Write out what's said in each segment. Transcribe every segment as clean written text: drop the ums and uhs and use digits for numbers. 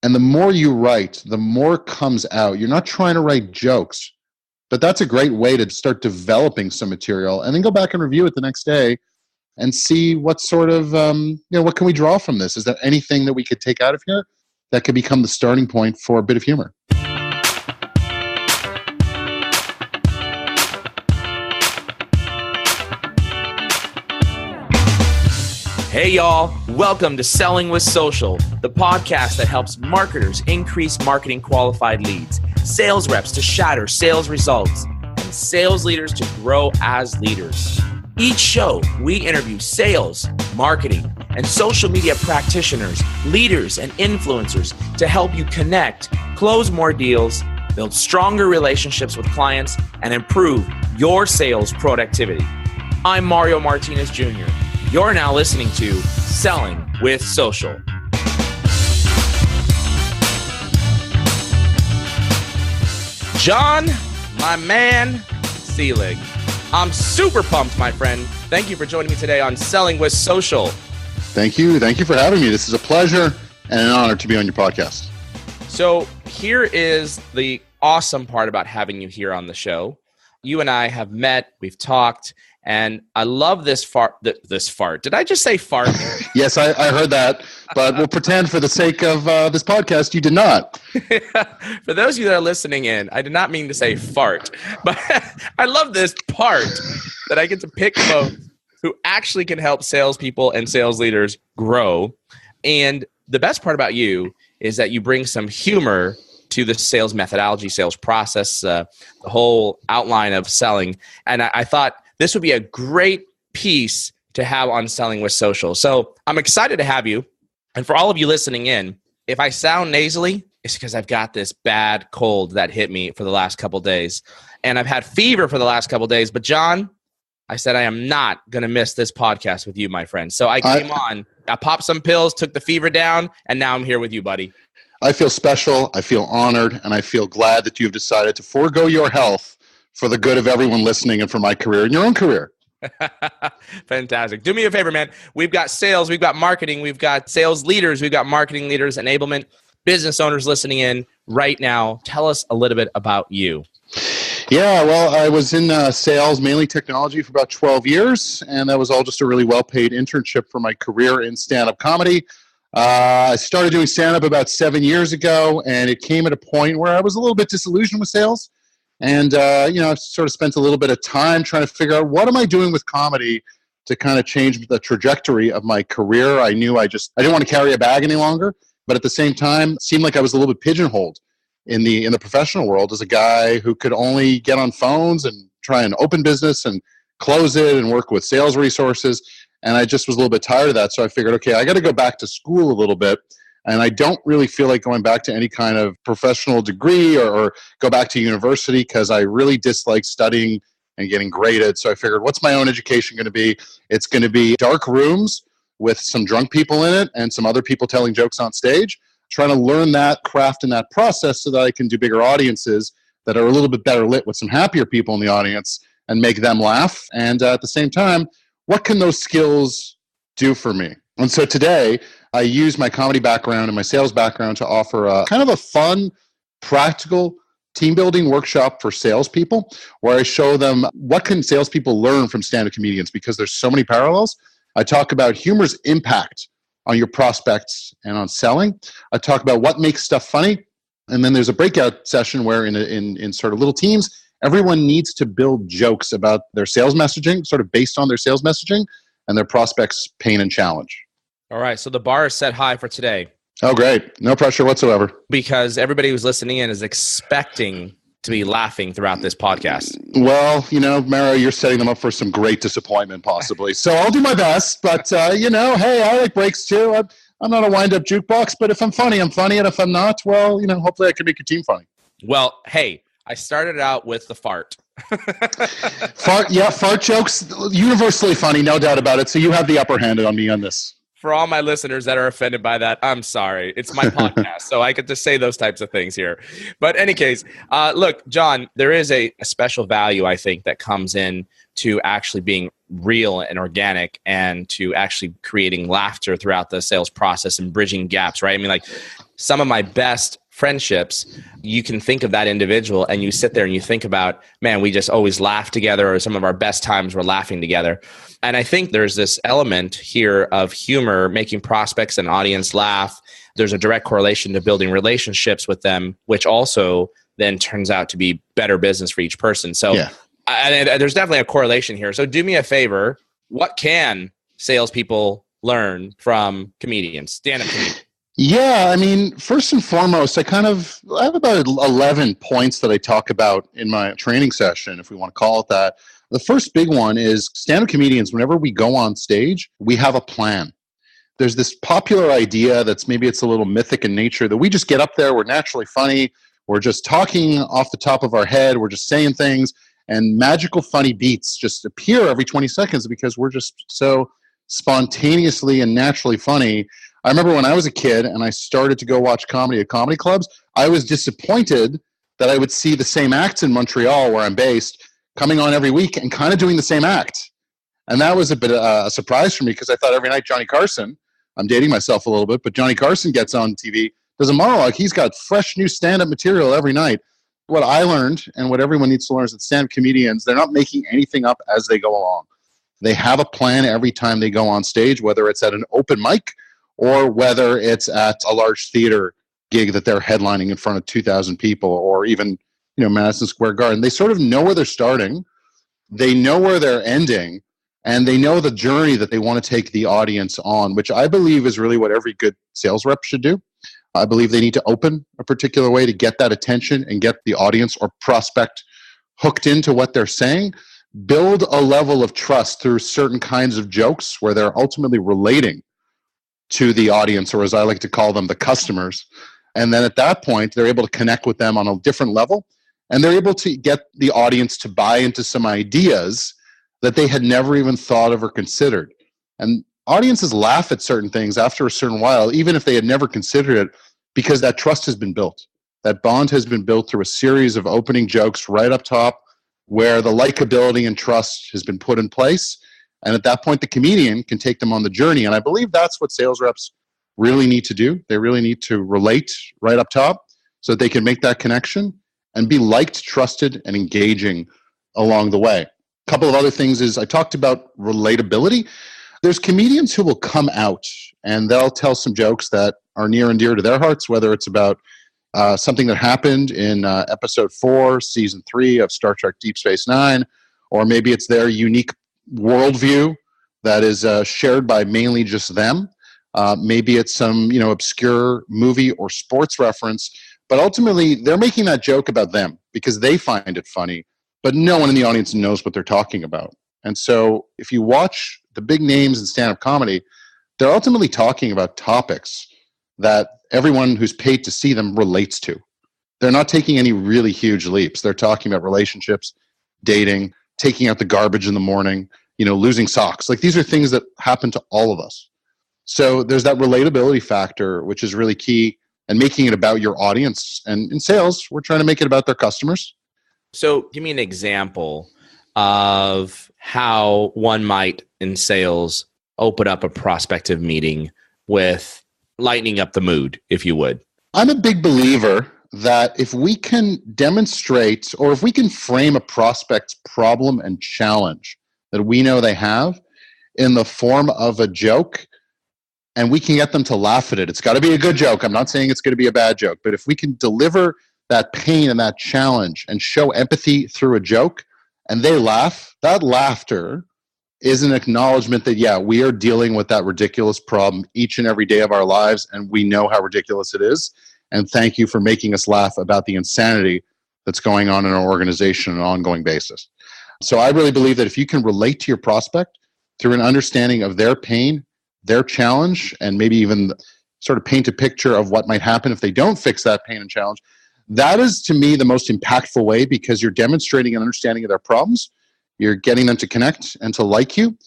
And the more you write, the more comes out. You're not trying to write jokes, but that's a great way to start developing some material and then go back and review it the next day and see what sort of, what can we draw from this? Is there anything that we could take out of here that could become the starting point for a bit of humor? Hey y'all, welcome to Selling with Social, the podcast that helps marketers increase marketing qualified leads, sales reps to shatter sales results, and sales leaders to grow as leaders. Each show, we interview sales, marketing, and social media practitioners, leaders, and influencers to help you connect, close more deals, build stronger relationships with clients, and improve your sales productivity. I'm Mario Martinez Jr. You're now listening to Selling with Social. Jon, my man, Selig. I'm super pumped, my friend. Thank you for joining me today on Selling with Social. Thank you. Thank you for having me. This is a pleasure and an honor to be on your podcast. So here is the awesome part about having you here on the show. You and I have met, we've talked, and I love this fart. Did I just say fart? Yes, I heard that, but we'll pretend for the sake of this podcast, you did not. For those of you that are listening in, I did not mean to say fart, but I love this part that I get to pick folks who actually can help salespeople and sales leaders grow. And the best part about you is that you bring some humor to the sales methodology, sales process, the whole outline of selling. And I thought this would be a great piece to have on Selling with Social. So I'm excited to have you. And for all of you listening in, if I sound nasally, it's because I've got this bad cold that hit me for the last couple of days. And I've had fever for the last couple of days. But Jon, I said I am not going to miss this podcast with you, my friend. So I came on, I popped some pills, took the fever down, and now I'm here with you, buddy. I feel special, I feel honored, and I feel glad that you've decided to forego your health for the good of everyone listening and for my career and your own career. Fantastic. Do me a favor, man. We've got sales, we've got marketing, we've got sales leaders, we've got marketing leaders, enablement, business owners listening in right now. Tell us a little bit about you. Yeah, well, I was in sales, mainly technology, for about 12 years, and that was all just a really well-paid internship for my career in stand-up comedy. I started doing stand-up about 7 years ago, and it came at a point where I was a little bit disillusioned with sales. And, I sort of spent a little bit of time trying to figure out what am I doing with comedy to kind of change the trajectory of my career. I knew I didn't want to carry a bag any longer, but at the same time, it seemed like I was a little bit pigeonholed in the professional world as a guy who could only get on phones and try and open business and close it and work with sales resources. And I just was a little bit tired of that. So I figured, okay, I got to go back to school a little bit. And I don't really feel like going back to any kind of professional degree or go back to university because I really dislike studying and getting graded. So I figured, what's my own education going to be? It's going to be dark rooms with some drunk people in it and some other people telling jokes on stage, trying to learn that craft and that process so that I can do bigger audiences that are a little bit better lit with some happier people in the audience and make them laugh. And at the same time, what can those skills do for me? And so today, I use my comedy background and my sales background to offer a kind of a fun, practical team building workshop for salespeople, where I show them what can salespeople learn from stand-up comedians, because there's so many parallels. I talk about humor's impact on your prospects and on selling. I talk about what makes stuff funny, and then there's a breakout session where in sort of little teams, everyone needs to build jokes about their sales messaging, sort of based on their sales messaging and their prospects' pain and challenge. All right. So the bar is set high for today. Oh, great. No pressure whatsoever. Because everybody who's listening in is expecting to be laughing throughout this podcast. Well, Mara, you're setting them up for some great disappointment, possibly. So I'll do my best. But, hey, I like breaks too. I'm not a wind-up jukebox, but if I'm funny, I'm funny. And if I'm not, well, hopefully I can make your team funny. Well, hey, I started out with the fart. Fart jokes, universally funny, no doubt about it. So you have the upper hand on me on this. For all my listeners that are offended by that, I'm sorry. It's my podcast, so I get to say those types of things here. But in any case, look, Jon, there is a special value, I think, that comes in to actually being real and organic, and to actually creating laughter throughout the sales process and bridging gaps, right? I mean, like some of my best friendships, you can think of that individual and you sit there and you think about, man, we just always laugh together, or some of our best times we're laughing together. And I think there's this element here of humor making prospects and audience laugh. There's a direct correlation to building relationships with them, which also then turns out to be better business for each person. So there's definitely a correlation here. So do me a favor. What can salespeople learn from comedians, stand-up comedians? Yeah, I mean, first and foremost, I have about 11 points that I talk about in my training session, if we want to call it that. The first big one is stand-up comedians, whenever we go on stage, we have a plan. There's this popular idea that's maybe it's a little mythic in nature that we just get up there, we're naturally funny, we're just talking off the top of our head, we're just saying things, and magical funny beats just appear every 20 seconds because we're just so spontaneously and naturally funny. I remember when I was a kid and I started to go watch comedy at comedy clubs, I was disappointed that I would see the same acts in Montreal, where I'm based, coming on every week and kind of doing the same act. And that was a bit a surprise for me, because I thought every night Johnny Carson, I'm dating myself a little bit, but Johnny Carson gets on TV, does a monologue. He's got fresh new stand-up material every night. What I learned, and what everyone needs to learn, is that stand-up comedians, they're not making anything up as they go along. They have a plan every time they go on stage, whether it's at an open mic or whether it's at a large theater gig that they're headlining in front of 2,000 people, or even, Madison Square Garden. They sort of know where they're starting, they know where they're ending, and they know the journey that they want to take the audience on, which I believe is really what every good sales rep should do. I believe they need to open a particular way to get that attention and get the audience or prospect hooked into what they're saying. Build a level of trust through certain kinds of jokes where they're ultimately relating to the audience, or as I like to call them, the customers. And then at that point, they're able to connect with them on a different level, and they're able to get the audience to buy into some ideas that they had never even thought of or considered. And audiences laugh at certain things after a certain while, even if they had never considered it, because that trust has been built. That bond has been built through a series of opening jokes right up top, where the likability and trust has been put in place. And at that point, the comedian can take them on the journey. And I believe that's what sales reps really need to do. They really need to relate right up top so that they can make that connection and be liked, trusted, and engaging along the way. A couple of other things is I talked about relatability. There's comedians who will come out and they'll tell some jokes that are near and dear to their hearts, whether it's about something that happened in episode 4, season 3 of Star Trek Deep Space Nine, or maybe it's their unique worldview that is shared by mainly just them. Maybe it's some obscure movie or sports reference, but ultimately they're making that joke about them because they find it funny, but no one in the audience knows what they're talking about. And so if you watch the big names in stand-up comedy, they're ultimately talking about topics that everyone who's paid to see them relates to. They're not taking any really huge leaps. They're talking about relationships, dating, taking out the garbage in the morning, losing socks. Like, these are things that happen to all of us. So there's that relatability factor, which is really key, and making it about your audience. And in sales, we're trying to make it about their customers. So give me an example of how one might, in sales, open up a prospective meeting with lightening up the mood, if you would. I'm a big believer that if we can demonstrate, or if we can frame a prospect's problem and challenge that we know they have in the form of a joke, and we can get them to laugh at it. It's got to be a good joke. I'm not saying it's going to be a bad joke, but if we can deliver that pain and that challenge and show empathy through a joke, and they laugh, that laughter is an acknowledgement that, yeah, we are dealing with that ridiculous problem each and every day of our lives, and we know how ridiculous it is. And thank you for making us laugh about the insanity that's going on in our organization on an ongoing basis. So I really believe that if you can relate to your prospect through an understanding of their pain, their challenge, and maybe even sort of paint a picture of what might happen if they don't fix that pain and challenge, that is, to me, the most impactful way, because you're demonstrating an understanding of their problems. You're getting them to connect and to like you.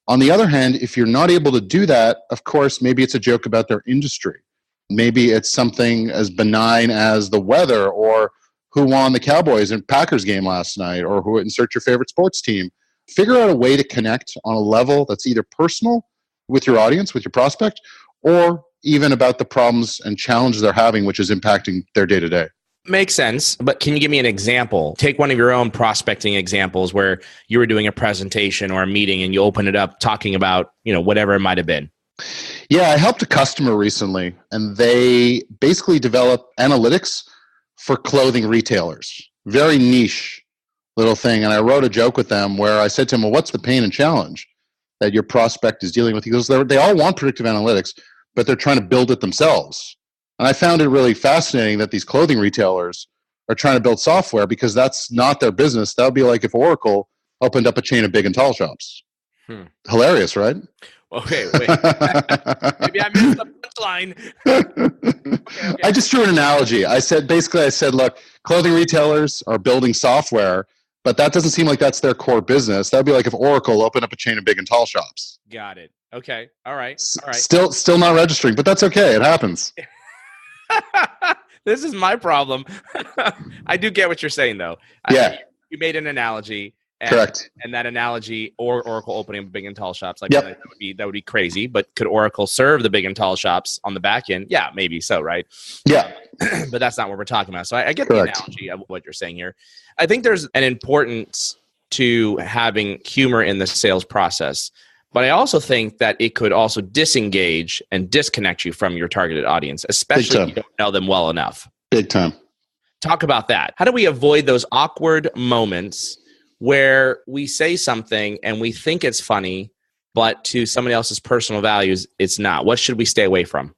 On the other hand, if you're not able to do that, of course, maybe it's a joke about their industry. Maybe it's something as benign as the weather, or who won the Cowboys and Packers game last night, or who insert your favorite sports team. Figure out a way to connect on a level that's either personal with your audience, with your prospect, or even about the problems and challenges they're having, which is impacting their day-to-day. Makes sense. But can you give me an example? Take one of your own prospecting examples where you were doing a presentation or a meeting and you open it up talking about, whatever it might have been. Yeah, I helped a customer recently, and they basically developed analytics for clothing retailers. Very niche little thing. And I wrote a joke with them where I said to him, well, what's the pain and challenge that your prospect is dealing with? He goes, they all want predictive analytics, but they're trying to build it themselves. And I found it really fascinating that these clothing retailers are trying to build software because that's not their business. That would be like if Oracle opened up a chain of big and tall shops. Hilarious, right? Okay, wait. Maybe I missed the punchline. Okay. I just drew an analogy. I said, look, clothing retailers are building software, but that doesn't seem like that's their core business. That would be like if Oracle opened up a chain of big and tall shops. Got it. Okay. All right. Still not registering, but that's okay. It happens. This is my problem. I do get what you're saying, though. Yeah. You made an analogy. Correct. And that analogy, or Oracle opening up big and tall shops, yep. that would be crazy. But could Oracle serve the big and tall shops on the back end? Yeah, maybe so, right? Yeah. But that's not what we're talking about. So I get Correct. the analogy of what you're saying here. I think there's an importance to having humor in the sales process. But I also think that it could also disengage and disconnect you from your targeted audience, especially if you don't know them well enough. Big time. Talk about that. How do we avoid those awkward moments where we say something and we think it's funny, but to somebody else's personal values, it's not? What should we stay away from?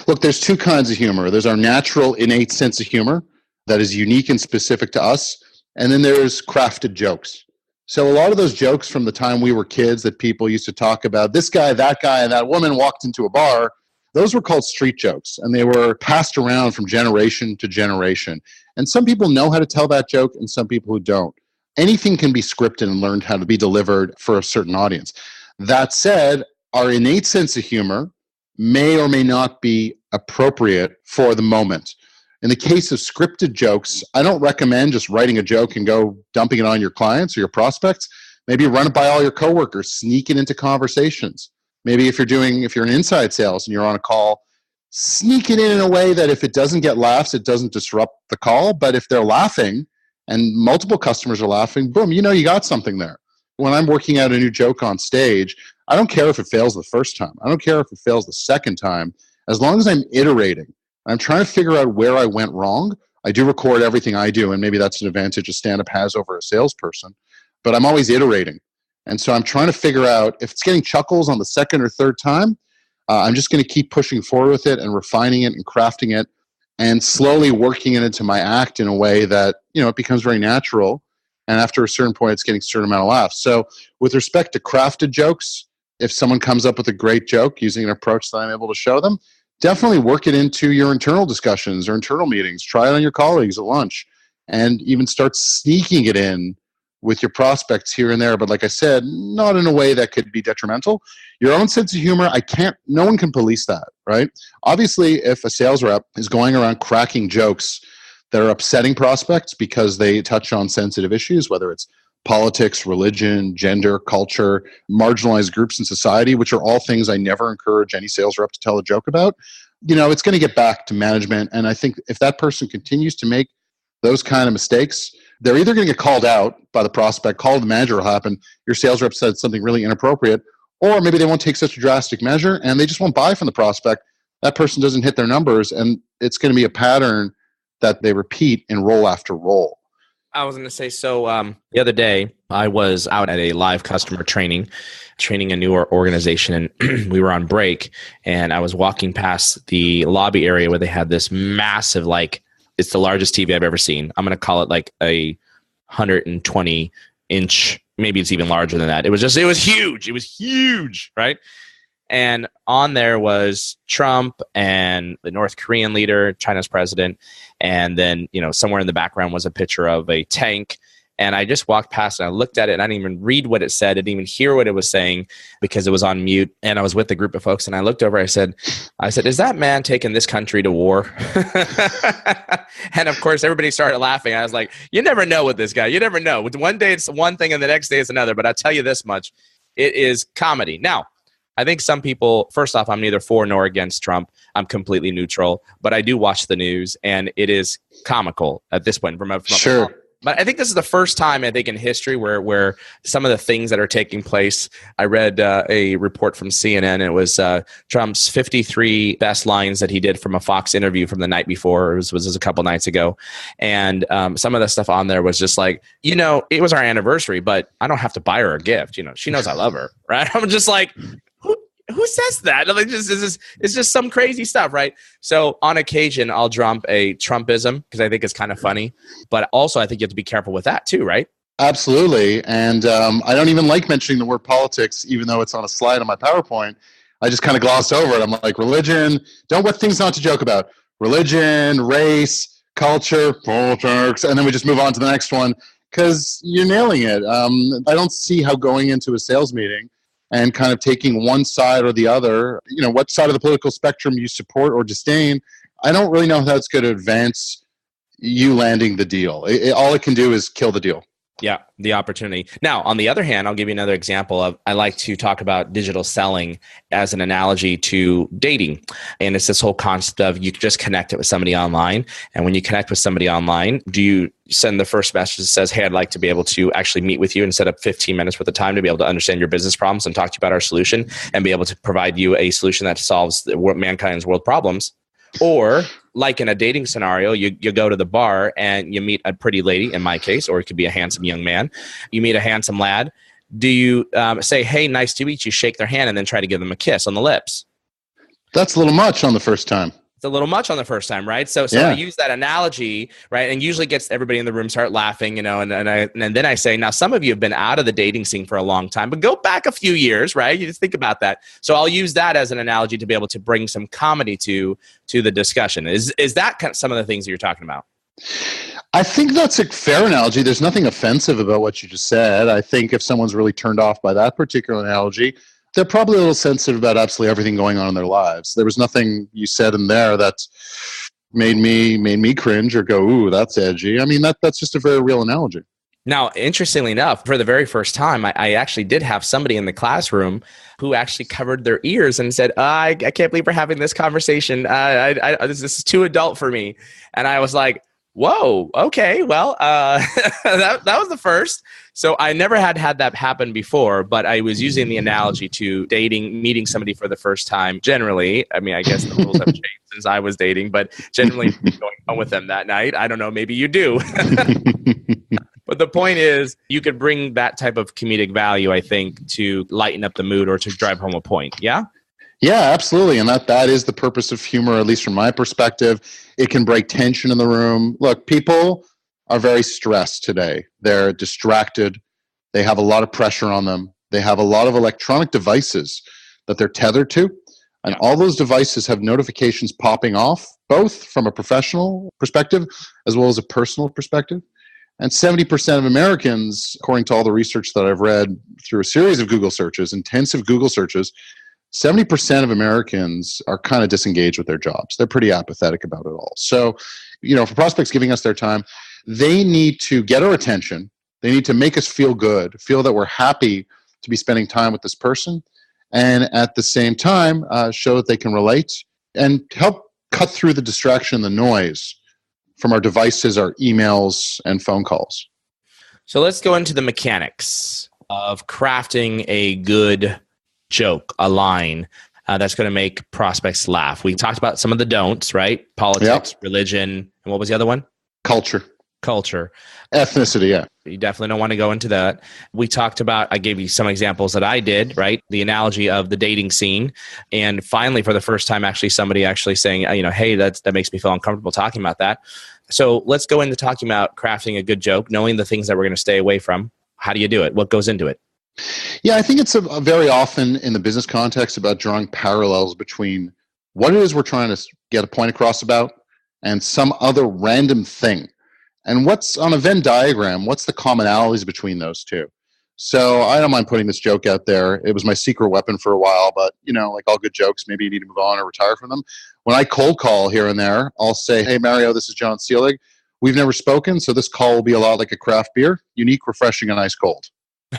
Look, there's two kinds of humor. There's our natural, innate sense of humor that is unique and specific to us. And then there's crafted jokes. So a lot of those jokes from the time we were kids that people used to talk about, this guy, and that woman walked into a bar, those were called street jokes. And they were passed around from generation to generation. And some people know how to tell that joke and some people who don't. Anything can be scripted and learned how to be delivered for a certain audience. That said, our innate sense of humor may or may not be appropriate for the moment. In the case of scripted jokes, I don't recommend just writing a joke and go dumping it on your clients or your prospects. Maybe run it by all your coworkers, sneak it into conversations. Maybe if you're in inside sales and you're on a call, sneak it in a way that if it doesn't get laughs, it doesn't disrupt the call. But if they're laughing, and multiple customers are laughing, boom, you got something there. When I'm working out a new joke on stage, I don't care if it fails the first time. I don't care if it fails the second time. As long as I'm iterating, I'm trying to figure out where I went wrong. I do record everything I do, and maybe that's an advantage a stand-up has over a salesperson, but I'm always iterating. And so I'm trying to figure out if it's getting chuckles on the second or third time, I'm just going to keep pushing forward with it and refining it and crafting it and slowly working it into my act in a way that, it becomes very natural. And after a certain point, it's getting a certain amount of laughs. So with respect to crafted jokes, if someone comes up with a great joke using an approach that I'm able to show them, definitely work it into your internal discussions or internal meetings. Try it on your colleagues at lunch and even start sneaking it in with your prospects here and there. But like I said, not in a way that could be detrimental. Your own sense of humor, no one can police that, right? Obviously, if a sales rep is going around cracking jokes that are upsetting prospects because they touch on sensitive issues, whether it's politics, religion, gender, culture, marginalized groups in society, which are all things I never encourage any sales rep to tell a joke about, it's going to get back to management. And I think if that person continues to make those kind of mistakes, they're either going to get called out by the prospect, call the manager will happen, your sales rep said something really inappropriate, or maybe they won't take such a drastic measure and they just won't buy from the prospect. That person doesn't hit their numbers, and it's going to be a pattern that they repeat in role after role. I was going to say, so the other day I was out at a live customer training a newer organization, and we were on break, and I was walking past the lobby area where they had this massive, it's the largest TV I've ever seen. I'm going to call it like a 120-inch, maybe it's even larger than that. It was huge. It was huge, right? And on there was Trump and the North Korean leader, China's president. And then, somewhere in the background was a picture of a tank And I just walked past and I looked at it and I didn't even read what it said. I didn't even hear what it was saying because it was on mute. And I was with a group of folks and I looked over, I said, is that man taking this country to war? And of course, everybody started laughing. I was like, you never know with this guy. You never know. One day it's one thing and the next day it's another. But I'll tell you this much. It is comedy. Now, I think some people, first off, I'm neither for nor against Trump. I'm completely neutral, but I do watch the news and it is comical at this point. Sure. But I think this is the first time, I think, in history where some of the things that are taking place. I read a report from CNN. It was Trump's 53 best lines that he did from a Fox interview from the night before. It was a couple nights ago. And some of the stuff on there was just like, it was our anniversary, but I don't have to buy her a gift. She knows I love her, right? I'm just like, who says that? It's just some crazy stuff, right? So on occasion, I'll drop a Trumpism because I think it's kind of funny. But also, I think you have to be careful with that too, right? Absolutely. And I don't even like mentioning the word politics, even though it's on a slide on my PowerPoint. I just kind of glossed over it. I'm like, religion, what things not to joke about. Religion, race, culture, politics. And then we just move on to the next one because you're nailing it. I don't see how going into a sales meeting and kind of taking one side or the other, what side of the political spectrum you support or disdain, I don't really know how that's going to advance you landing the deal. All it can do is kill the deal. Yeah, the opportunity. Now, on the other hand, I'll give you another example of, I like to talk about digital selling as an analogy to dating. And it's this whole concept of you just connect it with somebody online. And when you connect with somebody online, do you send the first message that says, hey, I'd like to be able to actually meet with you and set up 15 minutes worth of time to be able to understand your business problems and talk to you about our solution and be able to provide you a solution that solves mankind's world problems? Or like in a dating scenario, you go to the bar and you meet a pretty lady, in my case, or it could be a handsome young man. You meet a handsome lad. Do you say, hey, nice to meet you, shake their hand, and then try to give them a kiss on the lips? That's a little much on the first time. It's a little much on the first time, right? So yeah. I use that analogy, right? And usually gets everybody in the room start laughing, and then I say, now some of you have been out of the dating scene for a long time, but go back a few years, right? You just think about that. So I'll use that as an analogy to be able to bring some comedy to the discussion. Is that kind of some of the things that you're talking about? I think that's a fair analogy. There's nothing offensive about what you just said. I think if someone's really turned off by that particular analogy, they're probably a little sensitive about absolutely everything going on in their lives. There was nothing you said in there that made me cringe or go, ooh, that's edgy. I mean, that's just a very real analogy. Now, interestingly enough, for the very first time, I actually did have somebody in the classroom who actually covered their ears and said, I can't believe we're having this conversation. This is too adult for me. And I was like, whoa, okay, well, that was the first. So I never had that happen before, but I was using the analogy to meeting somebody for the first time. Generally, I mean, I guess the rules have changed since I was dating, but generally going home with them that night. I don't know, maybe you do. But the point is, you could bring that type of comedic value, I think, to lighten up the mood or to drive home a point. Yeah? Yeah, absolutely. And that is the purpose of humor, at least from my perspective. It can break tension in the room. Look, people are very stressed today. They're distracted. They have a lot of pressure on them. They have a lot of electronic devices that they're tethered to. And all those devices have notifications popping off, both from a professional perspective as well as a personal perspective. And 70% of Americans, according to all the research that I've read through a series of Google searches, intensive Google searches, 70% of Americans are kind of disengaged with their jobs. They're pretty apathetic about it all. So, for prospects giving us their time, they need to get our attention. They need to make us feel good, feel that we're happy to be spending time with this person, and at the same time, show that they can relate and help cut through the distraction and the noise from our devices, our emails, and phone calls. So let's go into the mechanics of crafting a good joke, a line that's going to make prospects laugh. We talked about some of the don'ts, right? Politics, religion, and what was the other one? Culture. Ethnicity, yeah. You definitely don't want to go into that. We talked about, I gave you some examples that I did, right? The analogy of the dating scene. And finally, for the first time, actually somebody actually saying, hey, that makes me feel uncomfortable talking about that. So let's go into talking about crafting a good joke, knowing the things that we're going to stay away from. How do you do it? What goes into it? Yeah, I think it's a very often in the business context about drawing parallels between what it is we're trying to get a point across about and some other random thing. And what's on a Venn diagram, what's the commonalities between those two? So I don't mind putting this joke out there. It was my secret weapon for a while, but like all good jokes, maybe you need to move on or retire from them. When I cold call here and there, I'll say, "Hey, Mario, this is Jon Selig. We've never spoken, so this call will be a lot like a craft beer, unique, refreshing, and ice cold."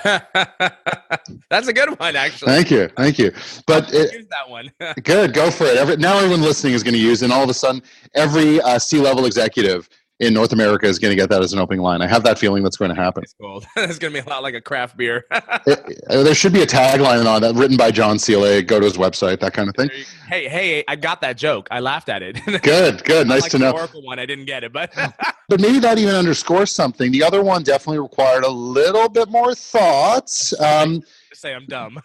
That's a good one, actually. Thank you. But use that one. Good, go for it. Now everyone listening is going to use it, and all of a sudden, every C-level executive in North America is going to get that as an opening line. I have that feeling that's going to happen. It's cool. It's going to be a lot like a craft beer. There should be a tagline on that, written by Jon Selig. Go to his website, that kind of thing. Hey, I got that joke. I laughed at it. Good. Nice to know. The Oracle one, I didn't get it, but but maybe that even underscores something. The other one definitely required a little bit more thought. Say I'm dumb.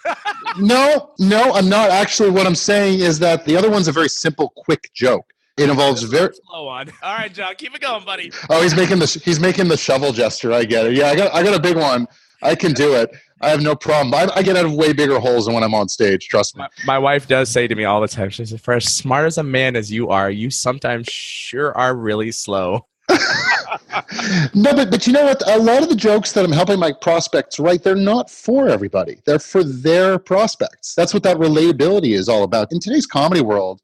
No, I'm not. Actually, what I'm saying is that the other one's a very simple, quick joke. It involves very slow on. All right, Jon, keep it going, buddy. Oh, he's making the shovel gesture. I get it. Yeah, I got a big one. I can do it. I have no problem. I get out of way bigger holes than when I'm on stage. Trust me. My wife does say to me all the time, she says, "For as smart as a man as you are, you sometimes sure are really slow." No, but you know what? A lot of the jokes that I'm helping my prospects write, they're not for everybody. They're for their prospects. That's what that relatability is all about. In today's comedy world,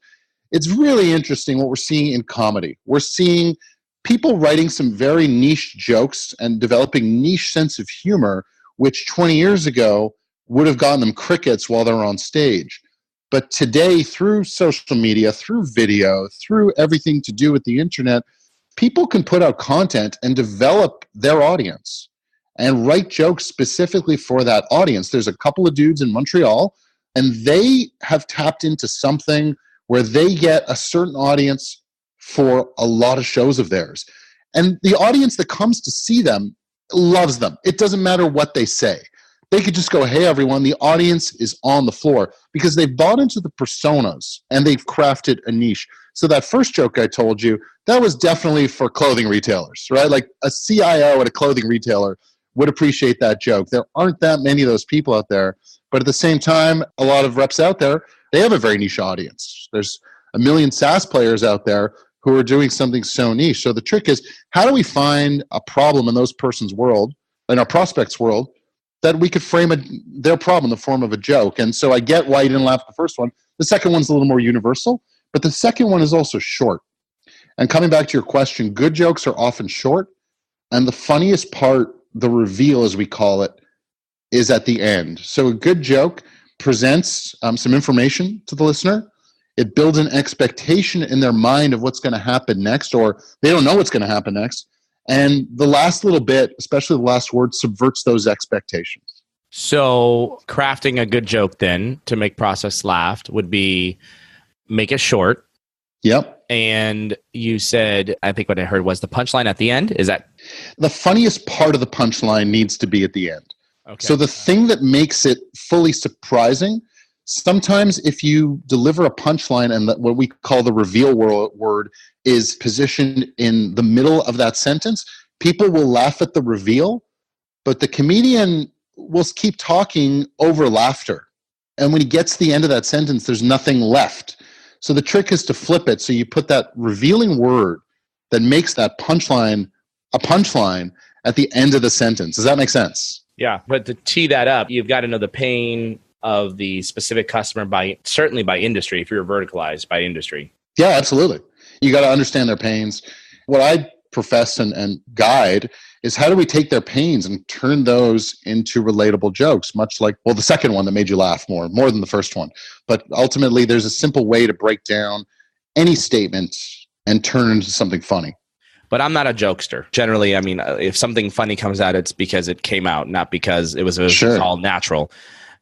it's really interesting what we're seeing in comedy. We're seeing people writing some very niche jokes and developing niche sense of humor, which 20 years ago would have gotten them crickets while they were on stage. But today, through social media, through video, through everything to do with the internet, people can put out content and develop their audience and write jokes specifically for that audience. There's a couple of dudes in Montreal, and they have tapped into something where they get a certain audience for a lot of shows of theirs. And the audience that comes to see them loves them. It doesn't matter what they say. They could just go, "Hey, everyone," the audience is on the floor because they've bought into the personas and they've crafted a niche. So that first joke I told you, that was definitely for clothing retailers, right? Like a CIO at a clothing retailer would appreciate that joke. There aren't that many of those people out there. But at the same time, a lot of reps out there, they have a very niche audience. There's a million SaaS players out there who are doing something so niche. So the trick is, how do we find a problem in those person's world, in our prospect's world, that we could frame their problem in the form of a joke? And so I get why you didn't laugh at the first one. The second one's a little more universal, but the second one is also short. And coming back to your question, good jokes are often short. And the funniest part, the reveal as we call it, is at the end. So a good joke presents some information to the listener. It builds an expectation in their mind of what's going to happen next, or they don't know what's going to happen next. And the last little bit, especially the last word, subverts those expectations. So crafting a good joke then to make prospects laugh would be make it short. Yep. And you said, I think what I heard was the punchline at the end. Is that? The funniest part of the punchline needs to be at the end. Okay. So the thing that makes it fully surprising, sometimes if you deliver a punchline and what we call the reveal word is positioned in the middle of that sentence, people will laugh at the reveal, but the comedian will keep talking over laughter. And when he gets to the end of that sentence, there's nothing left. So the trick is to flip it. So you put that revealing word that makes that punchline a punchline at the end of the sentence. Does that make sense? Yeah, but to tee that up, you've got to know the pain of the specific customer certainly by industry, if you're verticalized by industry. Yeah, absolutely. You got to understand their pains. What I profess and guide is, how do we take their pains and turn those into relatable jokes, much like, the second one that made you laugh more than the first one. But ultimately, there's a simple way to break down any statement and turn it into something funny. But I'm not a jokester. Generally, I mean, if something funny comes out, it's because it came out, not because it was all natural.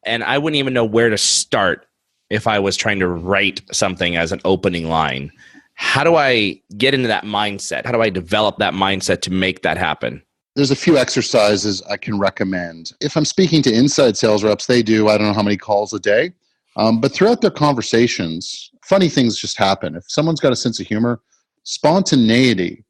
And I wouldn't even know where to start if I was trying to write something as an opening line. How do I get into that mindset? How do I develop that mindset to make that happen? There's a few exercises I can recommend. If I'm speaking to inside sales reps, they do, I don't know how many calls a day. But throughout their conversations, funny things just happen. If someone's got a sense of humor, spontaneity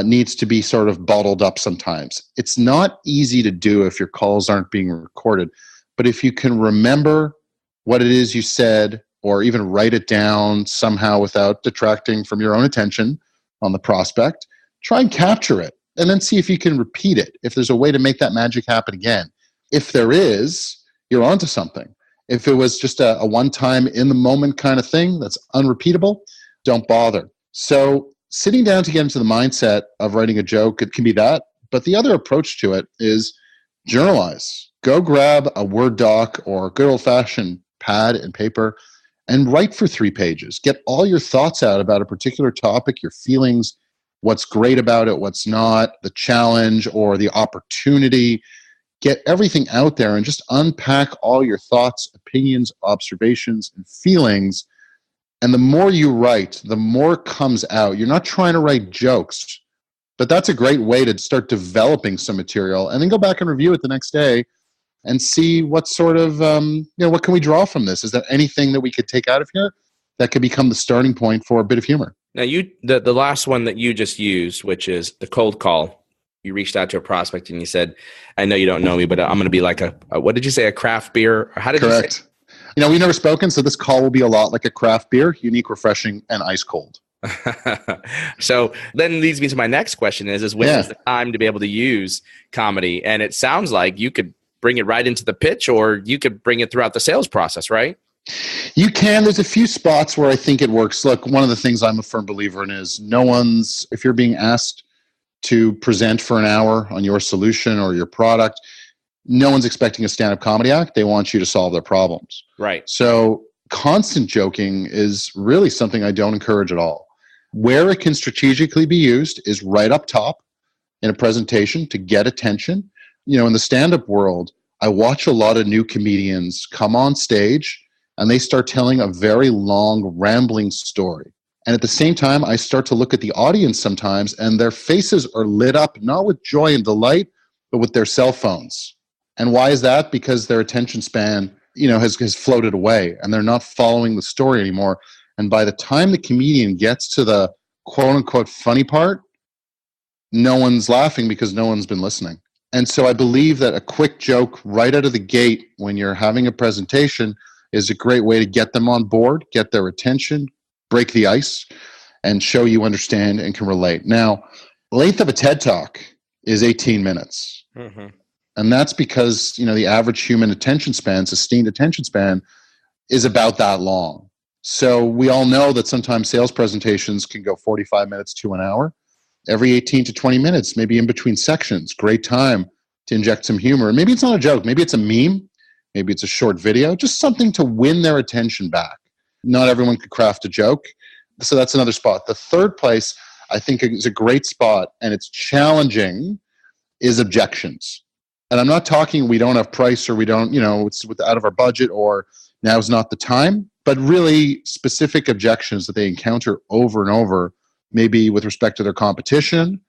needs to be sort of bottled up sometimes. It's not easy to do if your calls aren't being recorded. But if you can remember what it is you said, or even write it down somehow without detracting from your own attention on the prospect, try and capture it. and then see if you can repeat it, if there's a way to make that magic happen again. If there is, you're onto something. If it was just a one-time in-the-moment kind of thing that's unrepeatable, don't bother. So sitting down to get into the mindset of writing a joke, it can be that. But the other approach to it is journalize. Go grab a Word doc or a good old-fashioned pad and paper and write for 3 pages. Get all your thoughts out about a particular topic, your feelings, what's great about it, what's not, the challenge or the opportunity. Get everything out there and just unpack all your thoughts, opinions, observations, and feelings. And the more you write, the more comes out. You're not trying to write jokes, but that's a great way to start developing some material and then go back and review it the next day and see what sort of, what can we draw from this? Is there anything that we could take out of here that could become the starting point for a bit of humor? Now, the last one that you just used, which is the cold call. You reached out to a prospect and you said, I know you don't know me, but I'm going to be like what did you say, a craft beer? Or how did Correct. you say? We've never spoken, so this call will be a lot like a craft beer, unique, refreshing, and ice cold. So then leads me to my next question is when is the time to be able to use comedy? And it sounds like you could bring it right into the pitch or you could bring it throughout the sales process, right? You can. There's a few spots where I think it works. Look, one of the things I'm a firm believer in is if you're being asked to present for an hour on your solution or your product, no one's expecting a stand-up comedy act. They want you to solve their problems. Right. So constant joking is really something I don't encourage at all. Where it can strategically be used is right up top in a presentation to get attention. In the stand-up world, I watch a lot of new comedians come on stage and they start telling a very long, rambling story. And at the same time, I start to look at the audience sometimes and their faces are lit up, not with joy and delight, but with their cell phones. And why is that? Because their attention span, has floated away and they're not following the story anymore. And by the time the comedian gets to the quote unquote funny part, no one's laughing because no one's been listening. And so I believe that a quick joke right out of the gate when you're having a presentation is a great way to get them on board, get their attention, break the ice, and show you understand and can relate. Now, length of a TED Talk is 18 minutes. Mm-hmm. And that's because, the average human attention span, sustained attention span, is about that long. So we all know that sometimes sales presentations can go 45 minutes to an hour. Every 18 to 20 minutes, maybe in between sections, great time to inject some humor. Maybe it's not a joke. Maybe it's a meme. Maybe it's a short video, just something to win their attention back. Not everyone could craft a joke. So that's another spot. The third place I think is a great spot, and it's challenging, is objections. And I'm not talking we don't have price or we don't, it's out of our budget or now's not the time, but really specific objections that they encounter over and over, maybe with respect to their competition.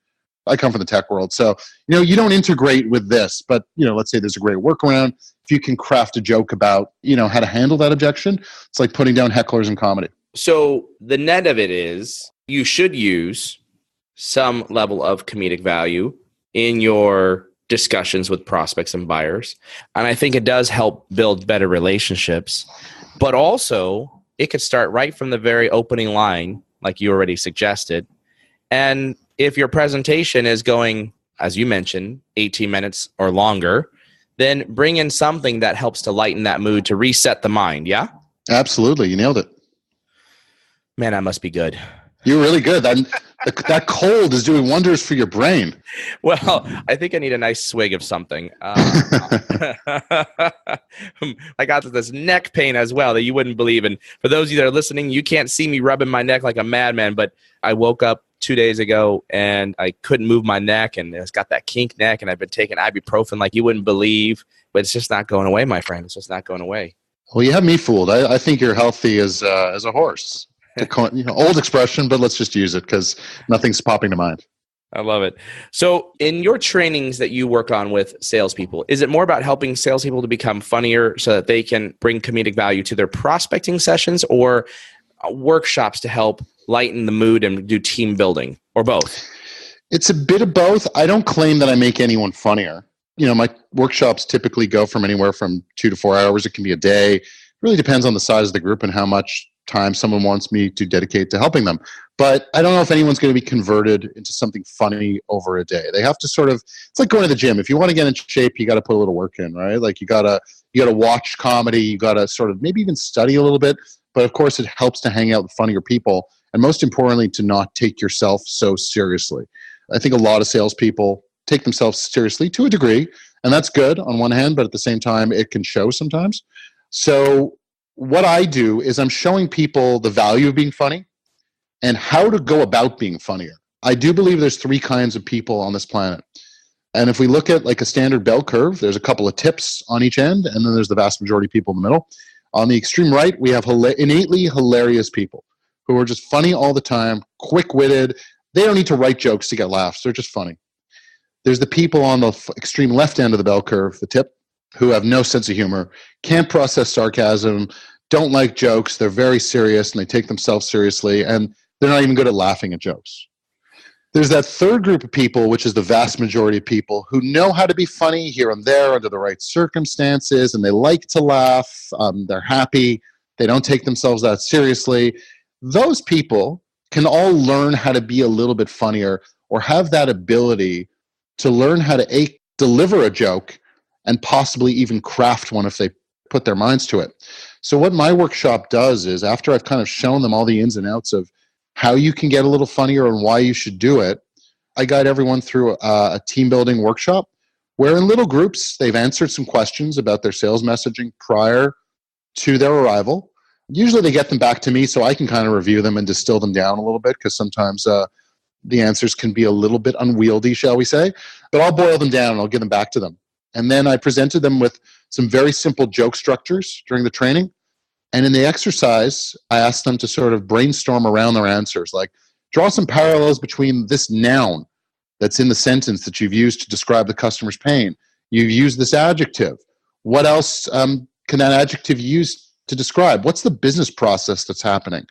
I come from the tech world. So, you don't integrate with this, but, let's say there's a great workaround. If you can craft a joke about, how to handle that objection, it's like putting down hecklers in comedy. So the net of it is you should use some level of comedic value in your discussions with prospects and buyers. And I think it does help build better relationships, but also it could start right from the very opening line, like you already suggested. And if your presentation is going, as you mentioned, 18 minutes or longer, then bring in something that helps to lighten that mood, to reset the mind, yeah? Absolutely. You nailed it. Man, I must be good. You're really good. That cold is doing wonders for your brain. Well, I think I need a nice swig of something. I got this neck pain as well that you wouldn't believe. And for those of you that are listening, you can't see me rubbing my neck like a madman, but I woke up 2 days ago and I couldn't move my neck and it's got that kink neck and I've been taking ibuprofen like you wouldn't believe, but it's just not going away, my friend. It's just not going away. Well, you have me fooled. I think you're healthy as a horse. Old expression, but let's just use it because nothing's popping to mind. I love it. So in your trainings that you work on with salespeople, is it more about helping salespeople to become funnier so that they can bring comedic value to their prospecting sessions, or workshops to help lighten the mood and do team building, or both? It's a bit of both. I don't claim that I make anyone funnier. My workshops typically go from anywhere from 2 to 4 hours. It can be a day. It really depends on the size of the group and how much time someone wants me to dedicate to helping them. But I don't know if anyone's going to be converted into something funny over a day. They have to sort of, it's like going to the gym. If you want to get in shape, you got to put a little work in, right? Like you got to watch comedy. You got to sort of maybe even study a little bit. But of course, it helps to hang out with funnier people. And most importantly, to not take yourself so seriously. I think a lot of salespeople take themselves seriously to a degree. And that's good on one hand, but at the same time, it can show sometimes. So what I do is I'm showing people the value of being funny and how to go about being funnier. I do believe there's 3 kinds of people on this planet. And if we look at like a standard bell curve, there's a couple of tips on each end, and then there's the vast majority of people in the middle. On the extreme right, we have innately hilarious people who are just funny all the time, quick-witted. They don't need to write jokes to get laughs. They're just funny. There's the people on the extreme left end of the bell curve, the tip, who have no sense of humor, can't process sarcasm, don't like jokes. They're very serious, and they take themselves seriously, and they're not even good at laughing at jokes. There's that third group of people, which is the vast majority of people who know how to be funny here and there under the right circumstances, and they like to laugh. They're happy. They don't take themselves that seriously. Those people can all learn how to be a little bit funnier or have that ability to learn how to deliver a joke and possibly even craft one if they put their minds to it. So what my workshop does is, after I've kind of shown them all the ins and outs of how you can get a little funnier and why you should do it, I guide everyone through a team building workshop where in little groups, they've answered some questions about their sales messaging prior to their arrival. Usually they get them back to me so I can kind of review them and distill them down a little bit, because sometimes the answers can be a little bit unwieldy, shall we say. But I'll boil them down and I'll give them back to them. And then I presented them with some very simple joke structures during the training. And in the exercise, I asked them to sort of brainstorm around their answers, like draw some parallels between this noun that's in the sentence that you've used to describe the customer's pain. You've used this adjective. What else can that adjective use to describe? What's the business process that's happening?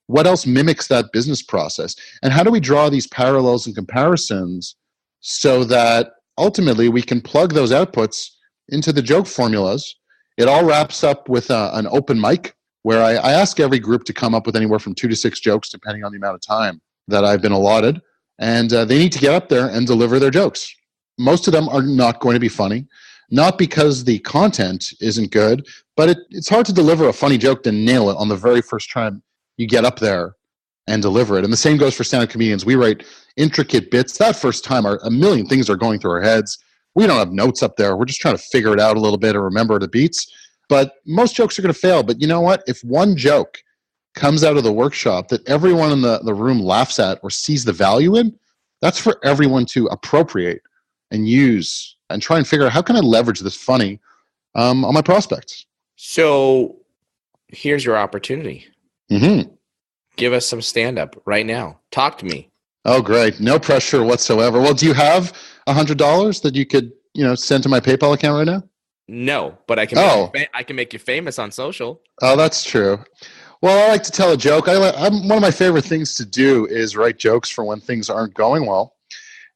What else mimics that business process? And how do we draw these parallels and comparisons so that ultimately we can plug those outputs into the joke formulas? It all wraps up with an open mic where I ask every group to come up with anywhere from 2 to 6 jokes, depending on the amount of time that I've been allotted. And they need to get up there and deliver their jokes. Most of them are not going to be funny, not because the content isn't good, but it's hard to deliver a funny joke to nail it on the very first time you get up there and deliver it. And the same goes for stand-up comedians. We write intricate bits. That first time, a million things are going through our heads. We don't have notes up there. We're just trying to figure it out a little bit and remember the beats. But most jokes are going to fail. But you know what? If one joke comes out of the workshop that everyone in the room laughs at or sees the value in, that's for everyone to appropriate and use and try and figure out, how can I leverage this funny on my prospects? So here's your opportunity. Mm-hmm. Give us some stand-up right now. Talk to me. Oh, great. No pressure whatsoever. Well, do you have $100 that you could, send to my PayPal account right now? No, but I can make you famous on social. Oh, that's true. Well, I like to tell a joke. One of my favorite things to do is write jokes for when things aren't going well.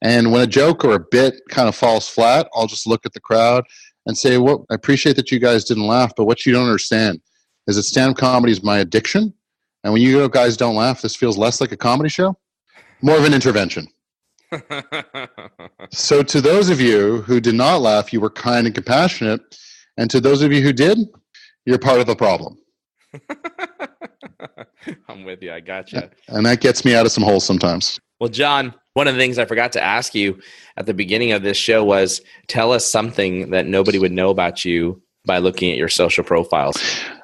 And when a joke or a bit kind of falls flat, I'll just look at the crowd and say, well, I appreciate that you guys didn't laugh, but what you don't understand is that stand-up comedy is my addiction. And when you guys don't laugh, this feels less like a comedy show, more of an intervention. So to those of you who did not laugh, you were kind and compassionate. And to those of you who did, you're part of the problem. I'm with you. I got you. And that gets me out of some holes sometimes. Well, Jon, one of the things I forgot to ask you at the beginning of this show was, tell us something that nobody would know about you by looking at your social profiles.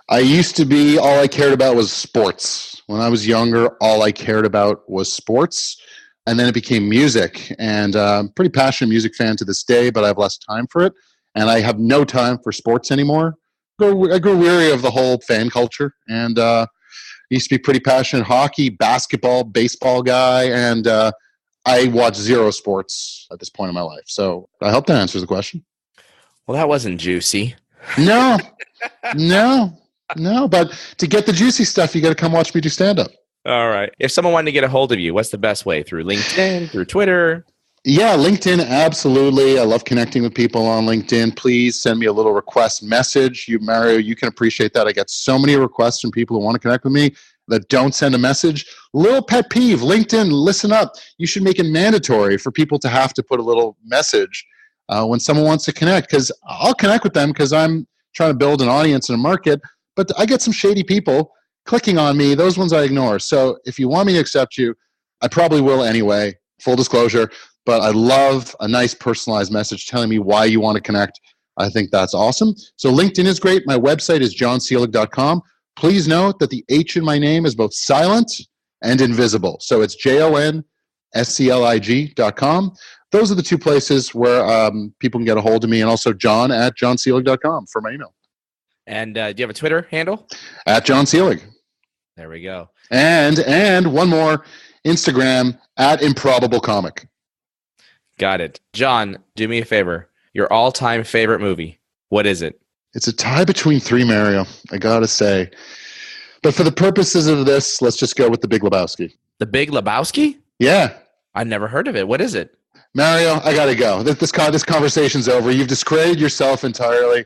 I used to be, all I cared about was sports. When I was younger, all I cared about was sports. And then it became music. And I'm a pretty passionate music fan to this day, but I have less time for it. And I have no time for sports anymore. I grew weary of the whole fan culture. And used to be pretty passionate hockey, basketball, baseball guy. And I watch zero sports at this point in my life. So I hope that answers the question. Well, that wasn't juicy. No. But to get the juicy stuff, you got to come watch me do stand-up. All right. If someone wanted to get a hold of you, what's the best way? Through LinkedIn, through Twitter? Yeah, LinkedIn, absolutely. I love connecting with people on LinkedIn. Please send me a little request message. Mario, you can appreciate that. I get so many requests from people who want to connect with me. that don't send a message. Little pet peeve, LinkedIn, listen up. You should make it mandatory for people to have to put a little message when someone wants to connect, because I'll connect with them because I'm trying to build an audience and a market, but I get some shady people clicking on me. Those ones I ignore. So if you want me to accept you, I probably will anyway, full disclosure, but I love a nice personalized message telling me why you want to connect. I think that's awesome. So LinkedIn is great. My website is jonselig.com. Please note that the H in my name is both silent and invisible. So it's jonselig.com. Those are the two places where people can get a hold of me, and also John at jonselig.com for my email. And do you have a Twitter handle? At Jon Selig. There we go. And one more, Instagram at Improbable Comic. Got it. John, do me a favor. Your all-time favorite movie. What is it? It's a tie between three, Mario, I gotta say. But for the purposes of this, let's just go with The Big Lebowski. The Big Lebowski? Yeah. I never heard of it. What is it? Mario, I gotta go. This conversation's over. You've discredited yourself entirely.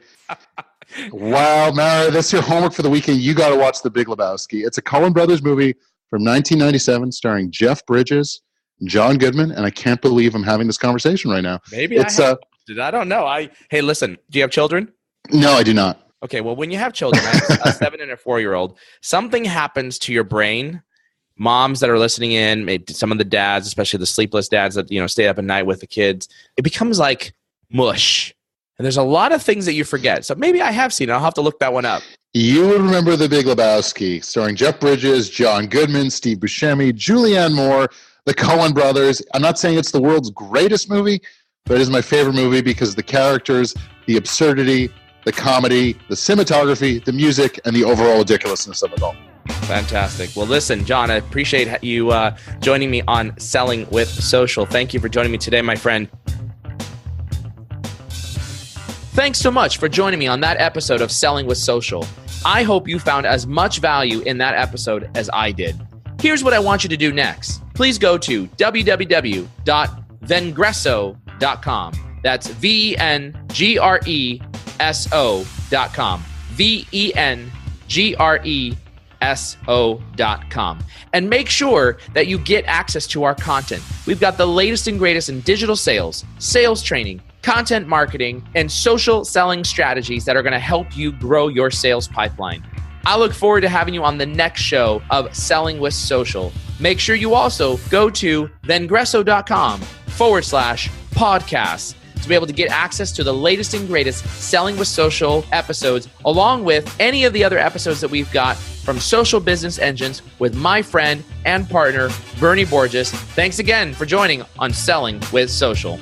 Wow, Mario, that's your homework for the weekend. You gotta watch The Big Lebowski. It's a Coen Brothers movie from 1997 starring Jeff Bridges, John Goodman, and I can't believe I'm having this conversation right now. Maybe I don't know. Hey, listen, do you have children? No, I do not. Okay, well, when you have children, I have a 7 and a 4-year-old, something happens to your brain. Moms that are listening in, maybe some of the dads, especially the sleepless dads that stay up at night with the kids, it becomes like mush. And there's a lot of things that you forget. So maybe I have seen it. I'll have to look that one up. You would remember The Big Lebowski, starring Jeff Bridges, John Goodman, Steve Buscemi, Julianne Moore, the Coen brothers. I'm not saying it's the world's greatest movie, but it is my favorite movie because of the characters, the absurdity, the comedy, the cinematography, the music, and the overall ridiculousness of it all. Fantastic. Well, listen, John, I appreciate you joining me on Selling with Social. Thank you for joining me today, my friend. Thanks so much for joining me on that episode of Selling with Social. I hope you found as much value in that episode as I did. Here's what I want you to do next. Please go to www.vengreso.com. That's VENGRESO.com. VENGRESO.com. And make sure that you get access to our content. We've got the latest and greatest in digital sales, sales training, content marketing, and social selling strategies that are going to help you grow your sales pipeline. I look forward to having you on the next show of Selling with Social. Make sure you also go to vengreso.com/podcast to be able to get access to the latest and greatest Selling with Social episodes, along with any of the other episodes that we've got from Social Business Engines with my friend and partner, Bernie Borges. Thanks again for joining on Selling with Social.